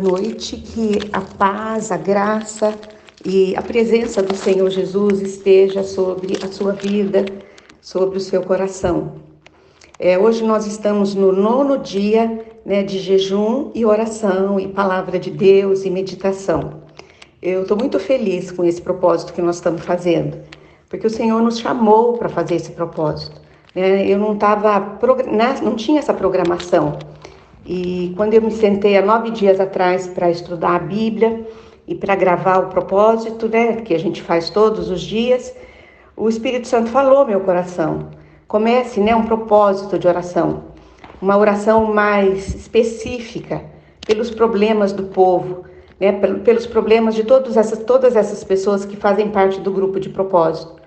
noite, que a paz, a graça e a presença do Senhor Jesus esteja sobre a sua vida, sobre o seu coração. Hoje nós estamos no 9º dia, de jejum e oração e palavra de Deus e meditação. Eu estou muito feliz com esse propósito que nós estamos fazendo, porque o Senhor nos chamou para fazer esse propósito. Eu não tinha essa programação. E quando eu me sentei há 9 dias atrás para estudar a Bíblia e para gravar o propósito, que a gente faz todos os dias, o Espírito Santo falou ao meu coração. Comece, um propósito de oração, uma oração mais específica pelos problemas do povo, pelos problemas de todas essas pessoas que fazem parte do grupo de propósito.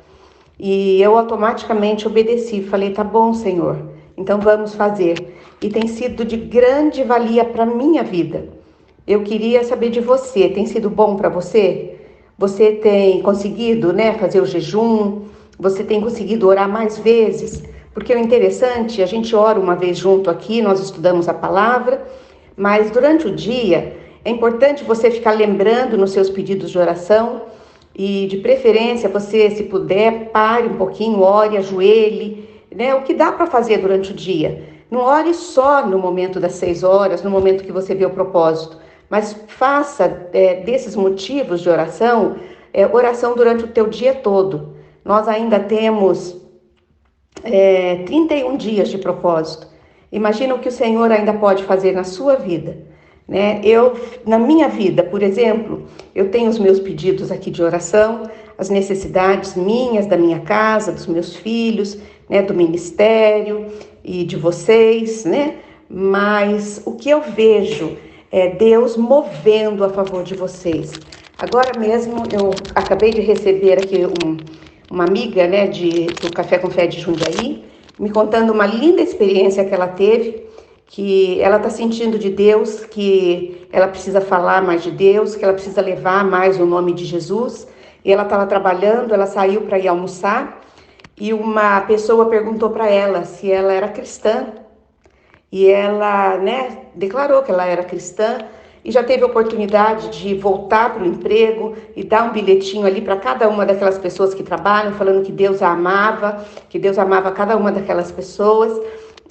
E eu automaticamente obedeci, falei, tá bom, Senhor, então vamos fazer. E tem sido de grande valia para a minha vida. Eu queria saber de você, tem sido bom para você? Você tem conseguido, fazer o jejum? Você tem conseguido orar mais vezes? Porque o interessante, a gente ora uma vez junto aqui, nós estudamos a palavra, mas durante o dia é importante você ficar lembrando nos seus pedidos de oração e, de preferência, você, se puder, pare um pouquinho, ore, ajoelhe, o que dá para fazer durante o dia. Não ore só no momento das 6 horas, no momento que você vê o propósito, mas faça desses motivos de oração, oração durante o teu dia todo. Nós ainda temos 31 dias de propósito. Imagina o que o Senhor ainda pode fazer na sua vida. Na minha vida, por exemplo, eu tenho os meus pedidos aqui de oração, as necessidades minhas, da minha casa, dos meus filhos, do ministério e de vocês, Mas o que eu vejo é Deus movendo a favor de vocês. Agora mesmo eu acabei de receber aqui uma amiga, do Café com Fé de Jundiaí, me contando uma linda experiência que ela teve, que ela está sentindo de Deus, que ela precisa falar mais de Deus, que ela precisa levar mais o nome de Jesus. E ela estava trabalhando, ela saiu para ir almoçar e uma pessoa perguntou para ela se ela era cristã. E ela, declarou que ela era cristã e já teve a oportunidade de voltar para o emprego e dar um bilhetinho ali para cada uma daquelas pessoas que trabalham, falando que Deus a amava, que Deus amava cada uma daquelas pessoas.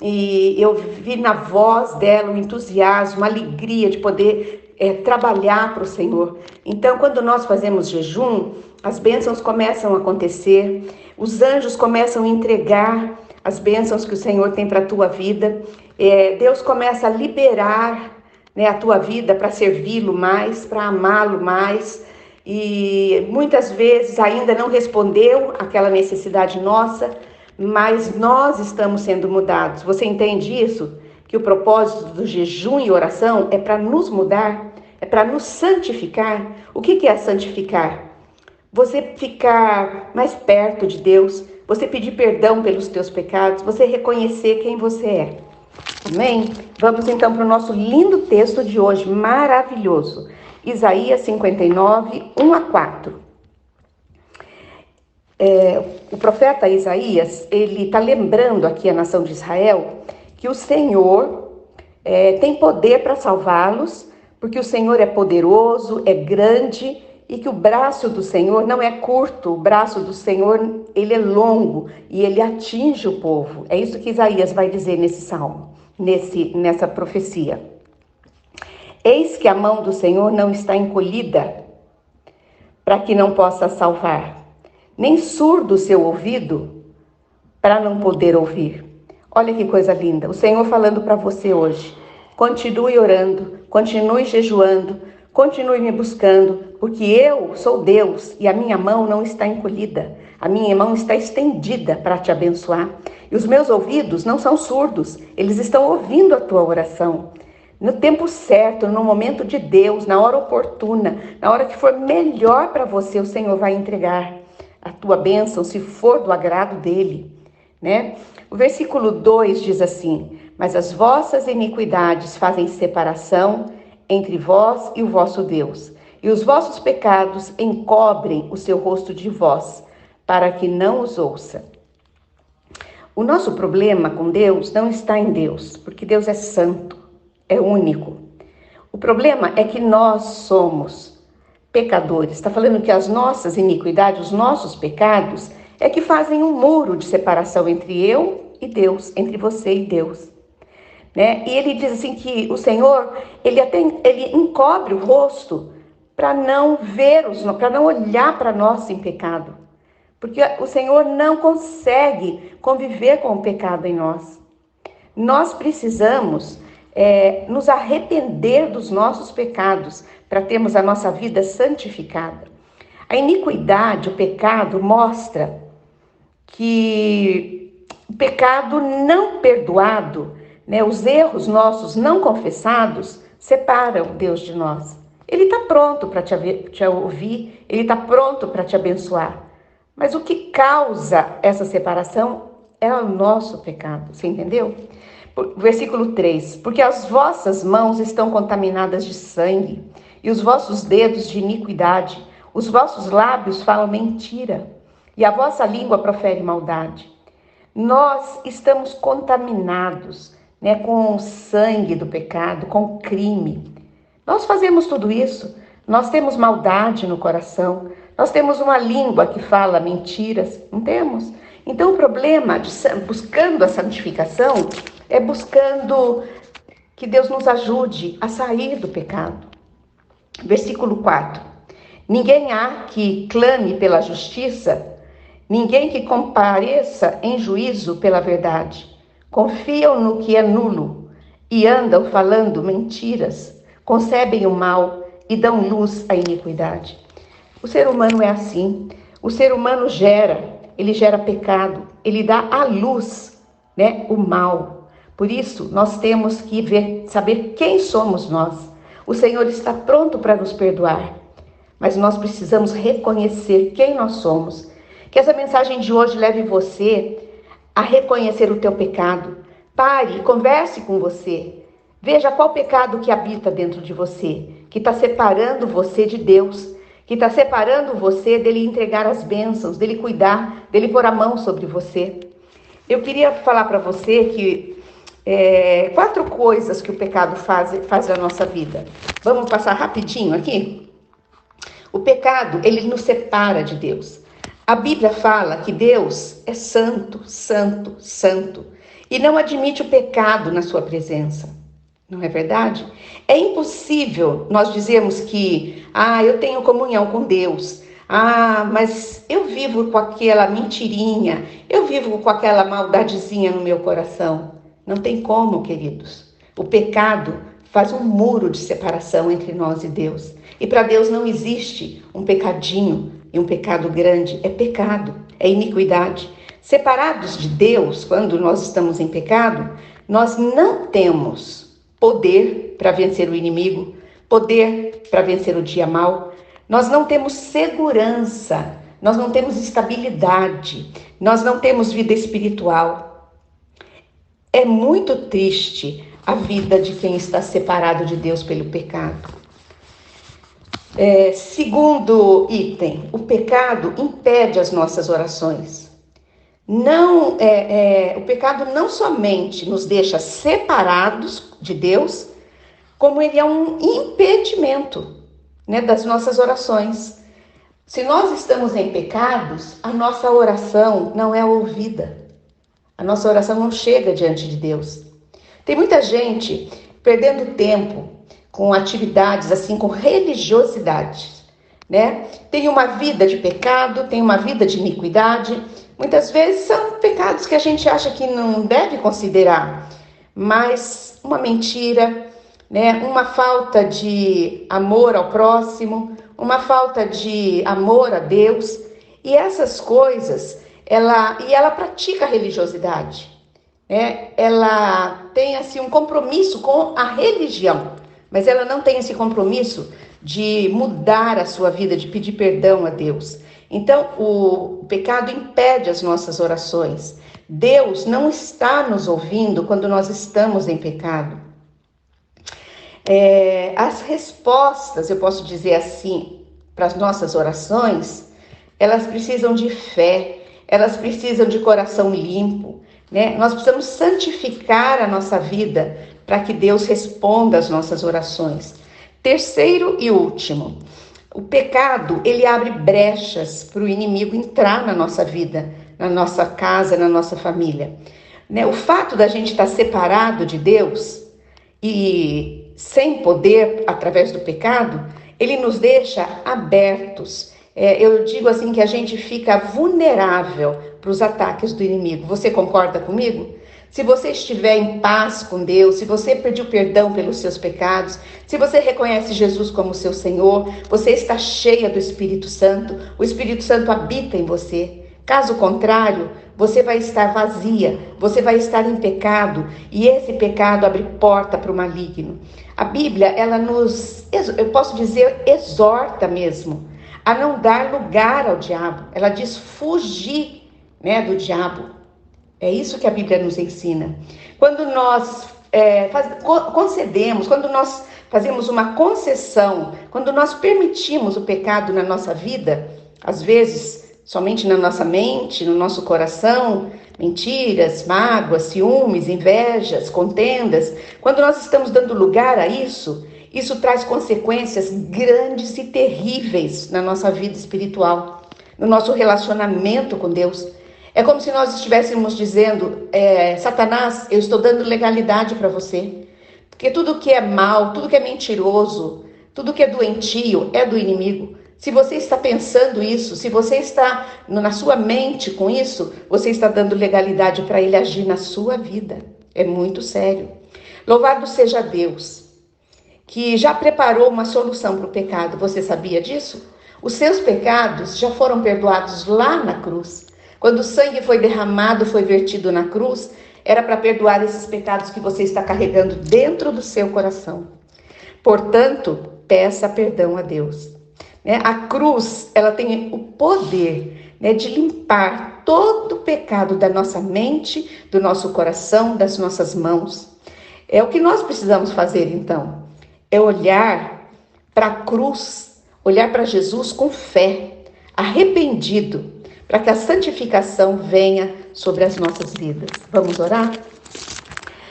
E eu vi na voz dela um entusiasmo, uma alegria de poder trabalhar para o Senhor. Então, quando nós fazemos jejum, as bênçãos começam a acontecer, os anjos começam a entregar as bênçãos que o Senhor tem para a tua vida. Deus começa a liberar a tua vida para servi-lo mais, para amá-lo mais. E muitas vezes ainda não respondeu aquela necessidade nossa, mas nós estamos sendo mudados. Você entende isso? Que o propósito do jejum e oração é para nos mudar, é para nos santificar. O que é santificar? Você ficar mais perto de Deus, você pedir perdão pelos teus pecados, você reconhecer quem você é. Amém? Vamos então para o nosso lindo texto de hoje, maravilhoso. Isaías 59, 1-4. O profeta Isaías, ele está lembrando aqui a nação de Israel que o Senhor tem poder para salvá-los, porque o Senhor é poderoso, é grande, e que o braço do Senhor não é curto, o braço do Senhor ele é longo e ele atinge o povo. É isso que Isaías vai dizer nesse salmo, nessa profecia. Eis que a mão do Senhor não está encolhida para que não possa salvar, nem surdo o seu ouvido para não poder ouvir. Olha que coisa linda, o Senhor falando para você hoje. Continue orando, continue jejuando, continue me buscando, porque eu sou Deus e a minha mão não está encolhida. A minha mão está estendida para te abençoar. E os meus ouvidos não são surdos, eles estão ouvindo a tua oração. No tempo certo, no momento de Deus, na hora oportuna, na hora que for melhor para você, o Senhor vai entregar a tua bênção, se for do agrado dele, O versículo 2 diz assim: mas as vossas iniquidades fazem separação entre vós e o vosso Deus, e os vossos pecados encobrem o seu rosto de vós, para que não os ouça. O nosso problema com Deus não está em Deus, porque Deus é santo, é único. O problema é que nós somos pecadores. Está falando que as nossas iniquidades, os nossos pecados, é que fazem um muro de separação entre eu e Deus, entre você e Deus. Né? E ele diz assim que o Senhor, ele encobre o rosto para não ver, para não olhar para nós em pecado. Porque o Senhor não consegue conviver com o pecado em nós. Nós precisamos nos arrepender dos nossos pecados para termos a nossa vida santificada. A iniquidade, o pecado, mostra que o pecado não perdoado, né, os erros nossos não confessados, separam Deus de nós. Ele está pronto para te ouvir, ele está pronto para te abençoar. Mas o que causa essa separação é o nosso pecado, você entendeu? Versículo 3, porque as vossas mãos estão contaminadas de sangue, e os vossos dedos de iniquidade, os vossos lábios falam mentira, e a vossa língua profere maldade. Nós estamos contaminados, né, com o sangue do pecado, com o crime. Nós fazemos tudo isso, nós temos maldade no coração, nós temos uma língua que fala mentiras, não temos? Então o problema de buscando a santificação é buscando que Deus nos ajude a sair do pecado. Versículo 4. Ninguém há que clame pela justiça, ninguém que compareça em juízo pela verdade. Confiam no que é nulo e andam falando mentiras, concebem o mal e dão luz à iniquidade. O ser humano é assim. O ser humano ele gera pecado, ele dá à luz, né, o mal. Por isso, nós temos que saber quem somos nós. O Senhor está pronto para nos perdoar, mas nós precisamos reconhecer quem nós somos. Que essa mensagem de hoje leve você a reconhecer o teu pecado. Pare, converse com você. Veja qual pecado que habita dentro de você, que está separando você de Deus, que está separando você dele entregar as bênçãos, dele cuidar, dele pôr a mão sobre você. Eu queria falar para você que 4 coisas que o pecado faz na nossa vida. Vamos passar rapidinho aqui? O pecado, ele nos separa de Deus. A Bíblia fala que Deus é santo, santo, santo, e não admite o pecado na sua presença. Não é verdade? É impossível nós dizermos que, eu tenho comunhão com Deus, mas eu vivo com aquela mentirinha, eu vivo com aquela maldadezinha no meu coração. Não tem como, queridos. O pecado faz um muro de separação entre nós e Deus. E para Deus não existe um pecadinho e um pecado grande. É pecado, é iniquidade. Separados de Deus, quando nós estamos em pecado, nós não temos poder para vencer o inimigo, poder para vencer o dia mau. Nós não temos segurança, nós não temos estabilidade, nós não temos vida espiritual. É muito triste a vida de quem está separado de Deus pelo pecado. Segundo item, o pecado impede as nossas orações. O pecado não somente nos deixa separados de Deus, como ele é um impedimento, né, das nossas orações. Se nós estamos em pecados, a nossa oração não é ouvida. A nossa oração não chega diante de Deus. Tem muita gente perdendo tempo com atividades assim, com religiosidade, né? Tem uma vida de pecado, tem uma vida de iniquidade. Muitas vezes são pecados que a gente acha que não deve considerar, mas uma mentira, né? Uma falta de amor ao próximo, uma falta de amor a Deus, e essas coisas, ela pratica a religiosidade, né? Ela tem assim um compromisso com a religião, mas ela não tem esse compromisso de mudar a sua vida, de pedir perdão a Deus. Então, o pecado impede as nossas orações. Deus não está nos ouvindo quando nós estamos em pecado. As respostas, eu posso dizer assim, para as nossas orações, elas precisam de fé, elas precisam de coração limpo, né? Nós precisamos santificar a nossa vida para que Deus responda às nossas orações. Terceiro e último, o pecado, ele abre brechas para o inimigo entrar na nossa vida, na nossa casa, na nossa família. Né? O fato da gente estar separado de Deus e sem poder através do pecado, ele nos deixa abertos. Eu digo assim que a gente fica vulnerável para os ataques do inimigo. Você concorda comigo? Se você estiver em paz com Deus, se você pediu perdão pelos seus pecados, se você reconhece Jesus como seu Senhor, você está cheia do Espírito Santo, o Espírito Santo habita em você. Caso contrário, você vai estar vazia, você vai estar em pecado, e esse pecado abre porta para o maligno. A Bíblia, ela nos, eu posso dizer, exorta mesmo a não dar lugar ao diabo. Ela diz fugir, né, do diabo. É isso que a Bíblia nos ensina. Quando nós concedemos, quando nós fazemos uma concessão, quando nós permitimos o pecado na nossa vida, às vezes somente na nossa mente, no nosso coração, mentiras, mágoas, ciúmes, invejas, contendas, quando nós estamos dando lugar a isso, isso traz consequências grandes e terríveis na nossa vida espiritual, no nosso relacionamento com Deus. É como se nós estivéssemos dizendo, Satanás, eu estou dando legalidade para você. Porque tudo que é mal, tudo que é mentiroso, tudo que é doentio é do inimigo. Se você está pensando isso, se você está na sua mente com isso, você está dando legalidade para ele agir na sua vida. É muito sério. Louvado seja Deus, que já preparou uma solução para o pecado. Você sabia disso? Os seus pecados já foram perdoados lá na cruz. Quando o sangue foi derramado, foi vertido na cruz, era para perdoar esses pecados que você está carregando dentro do seu coração. Portanto, peça perdão a Deus. A cruz, ela tem o poder, de limpar todo o pecado da nossa mente, do nosso coração, das nossas mãos. É o que nós precisamos fazer, então. É olhar para a cruz, olhar para Jesus com fé, arrependido, para que a santificação venha sobre as nossas vidas. Vamos orar?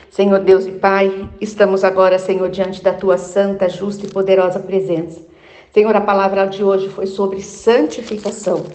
Senhor Deus e Pai, estamos agora, Senhor, diante da Tua santa, justa e poderosa presença. Senhor, a palavra de hoje foi sobre santificação.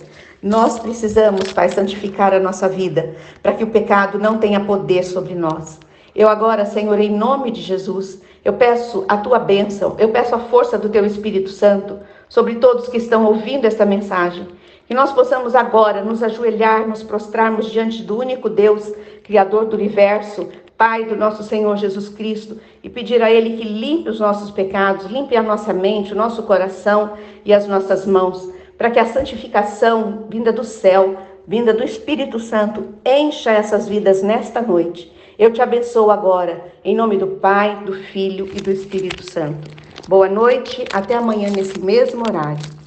Nós precisamos, Pai, santificar a nossa vida, para que o pecado não tenha poder sobre nós. Eu agora, Senhor, em nome de Jesus, eu peço a Tua bênção, eu peço a força do Teu Espírito Santo sobre todos que estão ouvindo esta mensagem. Que nós possamos agora nos ajoelhar, nos prostrarmos diante do único Deus, Criador do universo, Pai do nosso Senhor Jesus Cristo, e pedir a Ele que limpe os nossos pecados, limpe a nossa mente, o nosso coração e as nossas mãos, para que a santificação vinda do céu, vinda do Espírito Santo, encha essas vidas nesta noite. Eu te abençoo agora, em nome do Pai, do Filho e do Espírito Santo. Boa noite, até amanhã nesse mesmo horário.